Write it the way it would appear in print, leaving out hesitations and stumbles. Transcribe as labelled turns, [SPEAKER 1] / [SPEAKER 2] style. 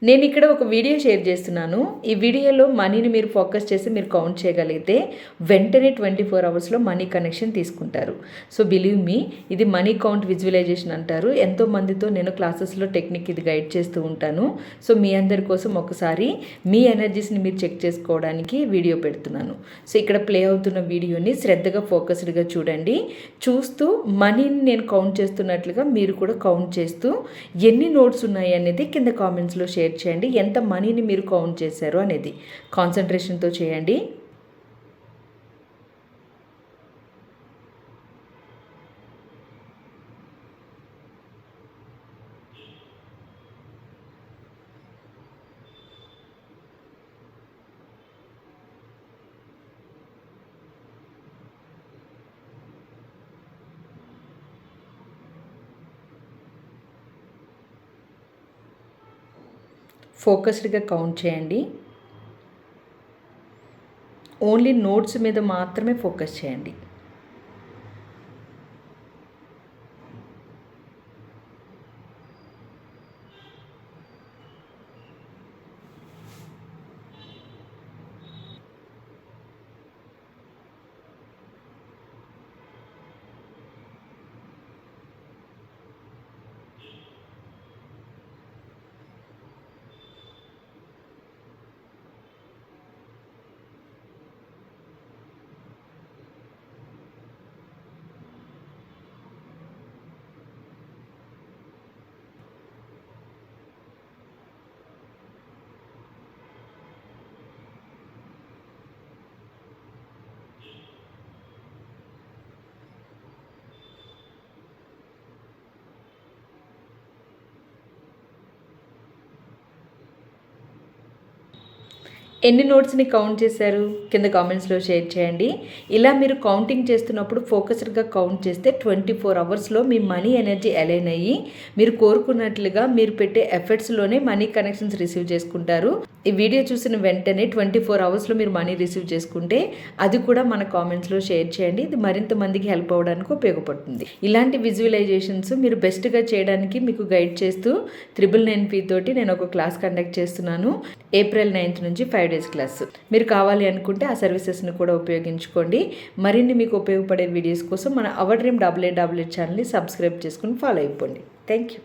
[SPEAKER 1] నేను ఇక్కడ ఒక వీడియో షేర్ చేస్తున్నాను. ఈ వీడియోలో మనీని మీరు ఫోకస్ చేసి మీరు కౌంట్ చేయగలిగితే వెంటనే 24 అవర్స్లో మనీ కనెక్షన్ తీసుకుంటారు. సో బిలీవ్ మీ, ఇది మనీ కౌంట్ విజువలైజేషన్ అంటారు. ఎంతో మందితో నేను క్లాసెస్లో టెక్నిక్ ఇది గైడ్ చేస్తూ ఉంటాను. సో మీ అందరి కోసం ఒకసారి మీ ఎనర్జీస్ని మీరు చెక్ చేసుకోవడానికి వీడియో పెడుతున్నాను. సో ఇక్కడ ప్లే అవుతున్న వీడియోని శ్రద్ధగా ఫోకస్డ్గా చూడండి. చూస్తూ మనీని నేను కౌంట్ చేస్తున్నట్లుగా మీరు కూడా కౌంట్ చేస్తూ ఎన్ని నోట్స్ ఉన్నాయి అనేది కింద కామెంట్స్లో షేర్ చేయండి. ఎంత మనీని మీరు కౌంట్ చేశారు అనేది కాన్సన్ట్రేషన్తో చేయండి. ఫోకస్డ్గా కౌంట్ చేయండి. ఓన్లీ నోట్స్ మీద మాత్రమే ఫోకస్ చేయండి. ఎన్ని నోట్స్ని కౌంట్ చేశారు కింద కామెంట్స్లో షేర్ చేయండి. ఇలా మీరు కౌంటింగ్ చేస్తున్నప్పుడు ఫోకస్డ్గా కౌంట్ చేస్తే 24 అవర్స్లో మీ మనీ ఎనర్జీ అలైన్ అయ్యి మీరు కోరుకున్నట్లుగా మీరు పెట్టే ఎఫర్ట్స్లోనే మనీ కనెక్షన్స్ రిసీవ్ చేసుకుంటారు. ఈ వీడియో చూసిన వెంటనే 24 అవర్స్లో మీరు మనీ రిసీవ్ చేసుకుంటే అది కూడా మన కామెంట్స్లో షేర్ చేయండి. ఇది మరింత మందికి హెల్ప్ అవ్వడానికి ఉపయోగపడుతుంది. ఇలాంటి విజువలైజేషన్స్ మీరు బెస్ట్గా చేయడానికి మీకు గైడ్ చేస్తూ 999 ఫీ తోటి నేను ఒక క్లాస్ కండక్ట్ చేస్తున్నాను. ఏప్రిల్ 9th నుంచి 5 days క్లాస్. మీరు కావాలి అనుకుంటే ఆ సర్వీసెస్ని కూడా ఉపయోగించుకోండి. మరిన్ని మీకు ఉపయోగపడే వీడియోస్ కోసం మన అవర్ డ్రీమ్ 8888 ఛానల్ని సబ్స్క్రైబ్ చేసుకుని ఫాలో అయిపోండి. Thank you.